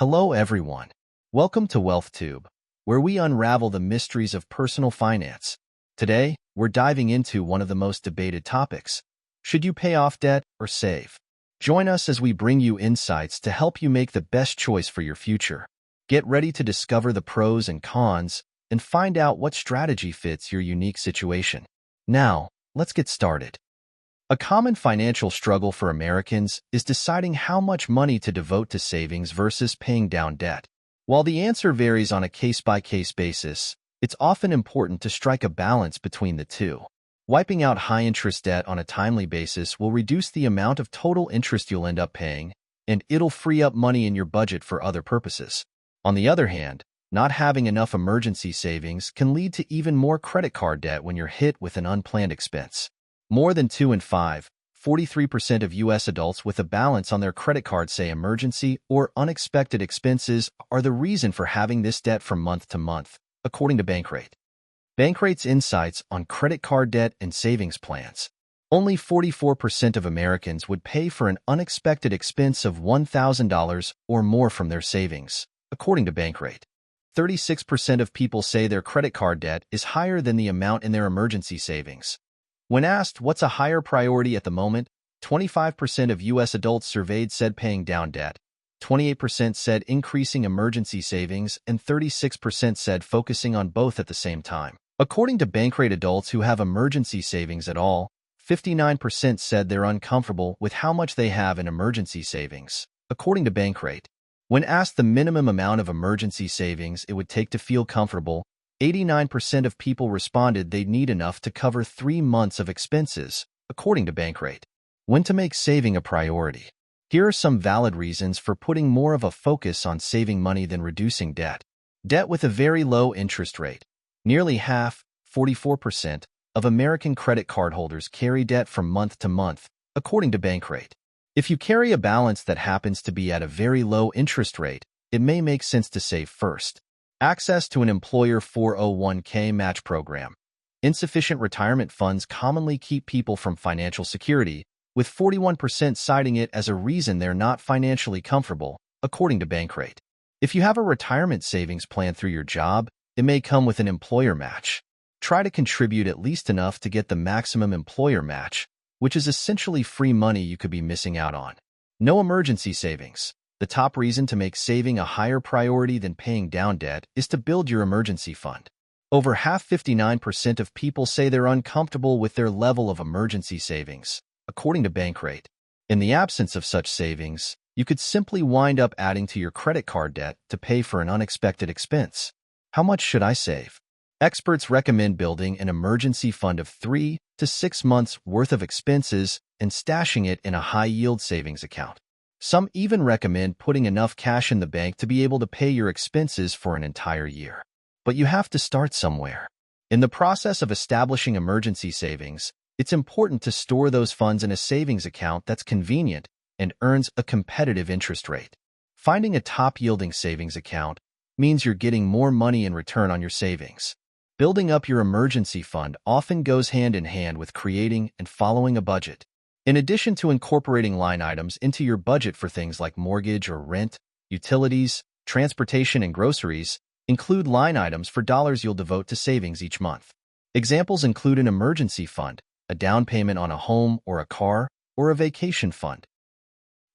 Hello everyone. Welcome to WealthTube, where we unravel the mysteries of personal finance. Today, we're diving into one of the most debated topics. Should you pay off debt or save? Join us as we bring you insights to help you make the best choice for your future. Get ready to discover the pros and cons and find out what strategy fits your unique situation. Now, let's get started. A common financial struggle for Americans is deciding how much money to devote to savings versus paying down debt. While the answer varies on a case-by-case basis, it's often important to strike a balance between the two. Wiping out high-interest debt on a timely basis will reduce the amount of total interest you'll end up paying, and it'll free up money in your budget for other purposes. On the other hand, not having enough emergency savings can lead to even more credit card debt when you're hit with an unplanned expense. More than 2 in 5, 43% of U.S. adults with a balance on their credit card say emergency or unexpected expenses are the reason for having this debt from month to month, according to Bankrate. Bankrate's insights on credit card debt and savings plans. Only 44% of Americans would pay for an unexpected expense of $1,000 or more from their savings, according to Bankrate. 36% of people say their credit card debt is higher than the amount in their emergency savings. When asked what's a higher priority at the moment, 25% of U.S. adults surveyed said paying down debt, 28% said increasing emergency savings, and 36% said focusing on both at the same time. According to Bankrate, adults who have emergency savings at all, 59% said they're uncomfortable with how much they have in emergency savings, according to Bankrate. When asked the minimum amount of emergency savings it would take to feel comfortable, 89% of people responded they'd need enough to cover 3 months of expenses, according to Bankrate. When to make saving a priority. Here are some valid reasons for putting more of a focus on saving money than reducing debt. Debt with a very low interest rate. Nearly half, 44%, of American credit card holders carry debt from month to month, according to Bankrate. If you carry a balance that happens to be at a very low interest rate, it may make sense to save first. Access to an employer 401k match program. Insufficient retirement funds commonly keep people from financial security, with 41% citing it as a reason they're not financially comfortable, according to Bankrate. If you have a retirement savings plan through your job, it may come with an employer match. Try to contribute at least enough to get the maximum employer match, which is essentially free money you could be missing out on. No emergency savings. The top reason to make saving a higher priority than paying down debt is to build your emergency fund. Over half, 59% of people say they're uncomfortable with their level of emergency savings, according to Bankrate. In the absence of such savings, you could simply wind up adding to your credit card debt to pay for an unexpected expense. How much should I save? Experts recommend building an emergency fund of 3 to 6 months' worth of expenses and stashing it in a high-yield savings account. Some even recommend putting enough cash in the bank to be able to pay your expenses for an entire year. But you have to start somewhere. In the process of establishing emergency savings, it's important to store those funds in a savings account that's convenient and earns a competitive interest rate. Finding a top-yielding savings account means you're getting more money in return on your savings. Building up your emergency fund often goes hand in hand with creating and following a budget. In addition to incorporating line items into your budget for things like mortgage or rent, utilities, transportation, and groceries, include line items for dollars you'll devote to savings each month. Examples include an emergency fund, a down payment on a home or a car, or a vacation fund.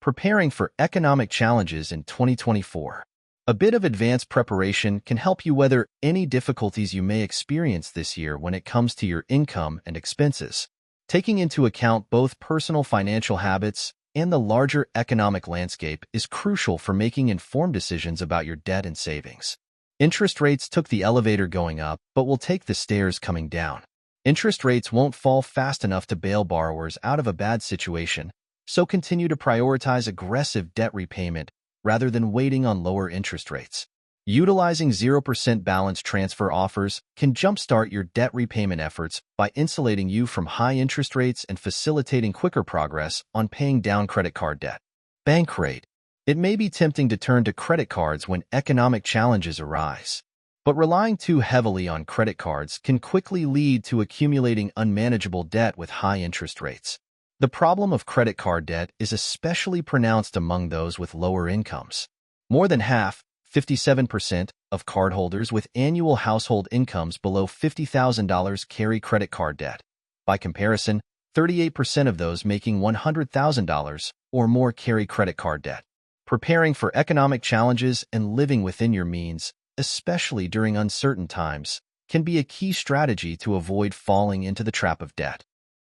Preparing for economic challenges in 2024. A bit of advanced preparation can help you weather any difficulties you may experience this year when it comes to your income and expenses. Taking into account both personal financial habits and the larger economic landscape is crucial for making informed decisions about your debt and savings. Interest rates took the elevator going up, but will take the stairs coming down. Interest rates won't fall fast enough to bail borrowers out of a bad situation, so continue to prioritize aggressive debt repayment rather than waiting on lower interest rates. Utilizing 0% balance transfer offers can jumpstart your debt repayment efforts by insulating you from high interest rates and facilitating quicker progress on paying down credit card debt. Bankrate. It may be tempting to turn to credit cards when economic challenges arise, but relying too heavily on credit cards can quickly lead to accumulating unmanageable debt with high interest rates. The problem of credit card debt is especially pronounced among those with lower incomes. More than half, 57%, of cardholders with annual household incomes below $50,000 carry credit card debt. By comparison, 38% of those making $100,000 or more carry credit card debt. Preparing for economic challenges and living within your means, especially during uncertain times, can be a key strategy to avoid falling into the trap of debt.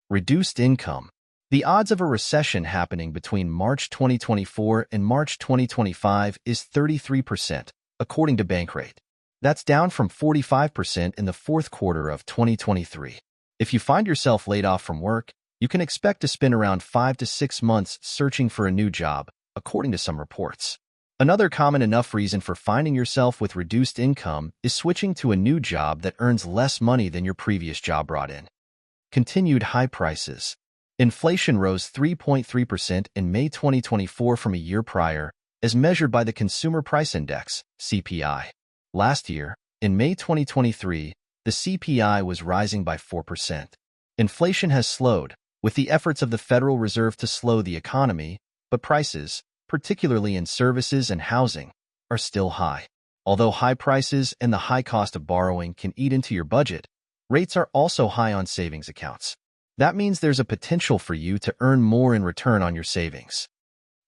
Reduced income. The odds of a recession happening between March 2024 and March 2025 is 33%, according to Bankrate. That's down from 45% in the fourth quarter of 2023. If you find yourself laid off from work, you can expect to spend around 5 to 6 months searching for a new job, according to some reports. Another common enough reason for finding yourself with reduced income is switching to a new job that earns less money than your previous job brought in. Continued high prices. Inflation rose 3.3% in May 2024 from a year prior, as measured by the Consumer Price Index, CPI. Last year, in May 2023, the CPI was rising by 4%. Inflation has slowed, with the efforts of the Federal Reserve to slow the economy, but prices, particularly in services and housing, are still high. Although high prices and the high cost of borrowing can eat into your budget, rates are also high on savings accounts. That means there's a potential for you to earn more in return on your savings.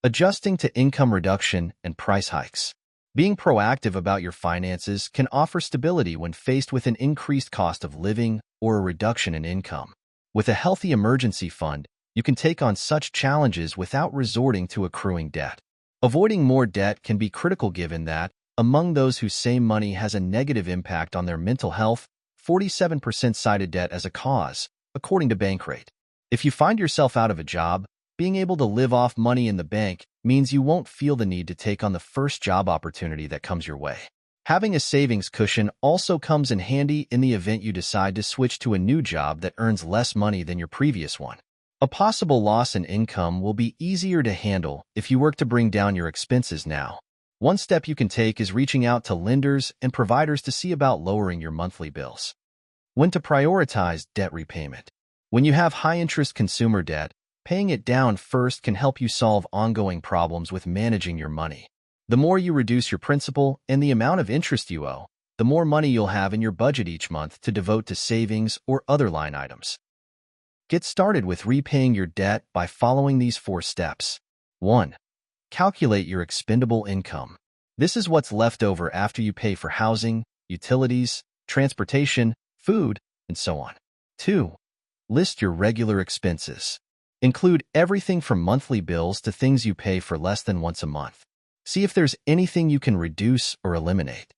Adjusting to income reduction and price hikes. Being proactive about your finances can offer stability when faced with an increased cost of living or a reduction in income. With a healthy emergency fund, you can take on such challenges without resorting to accruing debt. Avoiding more debt can be critical given that, among those who say money has a negative impact on their mental health, 47% cited debt as a cause, according to Bankrate. If you find yourself out of a job, being able to live off money in the bank means you won't feel the need to take on the first job opportunity that comes your way. Having a savings cushion also comes in handy in the event you decide to switch to a new job that earns less money than your previous one. A possible loss in income will be easier to handle if you work to bring down your expenses now. One step you can take is reaching out to lenders and providers to see about lowering your monthly bills. When to prioritize debt repayment. When you have high-interest consumer debt, paying it down first can help you solve ongoing problems with managing your money. The more you reduce your principal and the amount of interest you owe, the more money you'll have in your budget each month to devote to savings or other line items. Get started with repaying your debt by following these 4 steps. 1. Calculate your expendable income. This is what's left over after you pay for housing, utilities, transportation, food, and so on. 2. List your regular expenses. Include everything from monthly bills to things you pay for less than once a month. See if there's anything you can reduce or eliminate.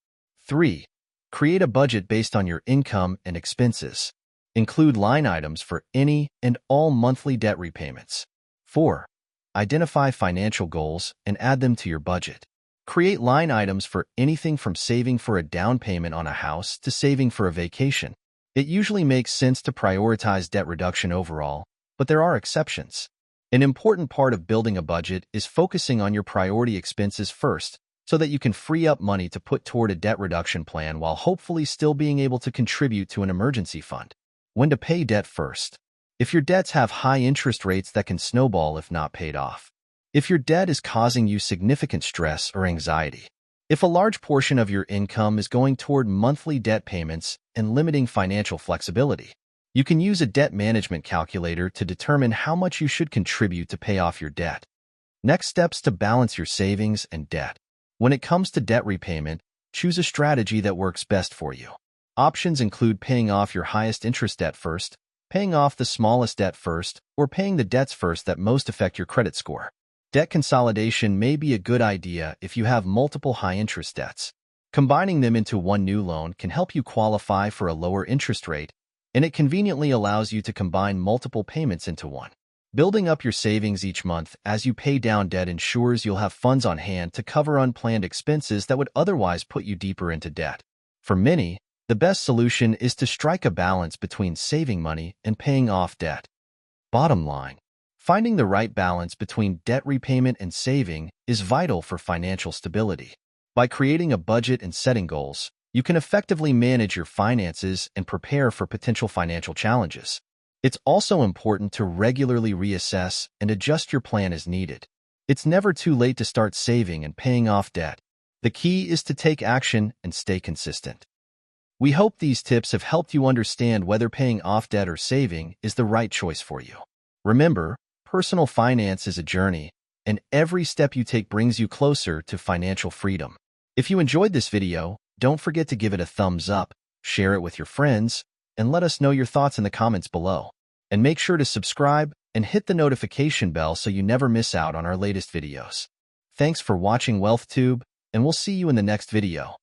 3. Create a budget based on your income and expenses. Include line items for any and all monthly debt repayments. 4. Identify financial goals and add them to your budget. Create line items for anything from saving for a down payment on a house to saving for a vacation. It usually makes sense to prioritize debt reduction overall, but there are exceptions. An important part of building a budget is focusing on your priority expenses first, so that you can free up money to put toward a debt reduction plan while hopefully still being able to contribute to an emergency fund. When to pay debt first. If your debts have high interest rates that can snowball if not paid off. If your debt is causing you significant stress or anxiety. If a large portion of your income is going toward monthly debt payments and limiting financial flexibility. You can use a debt management calculator to determine how much you should contribute to pay off your debt. Next steps to balance your savings and debt. When it comes to debt repayment, choose a strategy that works best for you. Options include paying off your highest interest debt first, paying off the smallest debt first, or paying the debts first that most affect your credit score. Debt consolidation may be a good idea if you have multiple high-interest debts. Combining them into one new loan can help you qualify for a lower interest rate, and it conveniently allows you to combine multiple payments into one. Building up your savings each month as you pay down debt ensures you'll have funds on hand to cover unplanned expenses that would otherwise put you deeper into debt. For many, the best solution is to strike a balance between saving money and paying off debt. Bottom line, finding the right balance between debt repayment and saving is vital for financial stability. By creating a budget and setting goals, you can effectively manage your finances and prepare for potential financial challenges. It's also important to regularly reassess and adjust your plan as needed. It's never too late to start saving and paying off debt. The key is to take action and stay consistent. We hope these tips have helped you understand whether paying off debt or saving is the right choice for you. Remember, personal finance is a journey, and every step you take brings you closer to financial freedom. If you enjoyed this video, don't forget to give it a thumbs up, share it with your friends, and let us know your thoughts in the comments below. And make sure to subscribe and hit the notification bell so you never miss out on our latest videos. Thanks for watching WealthTube, and we'll see you in the next video.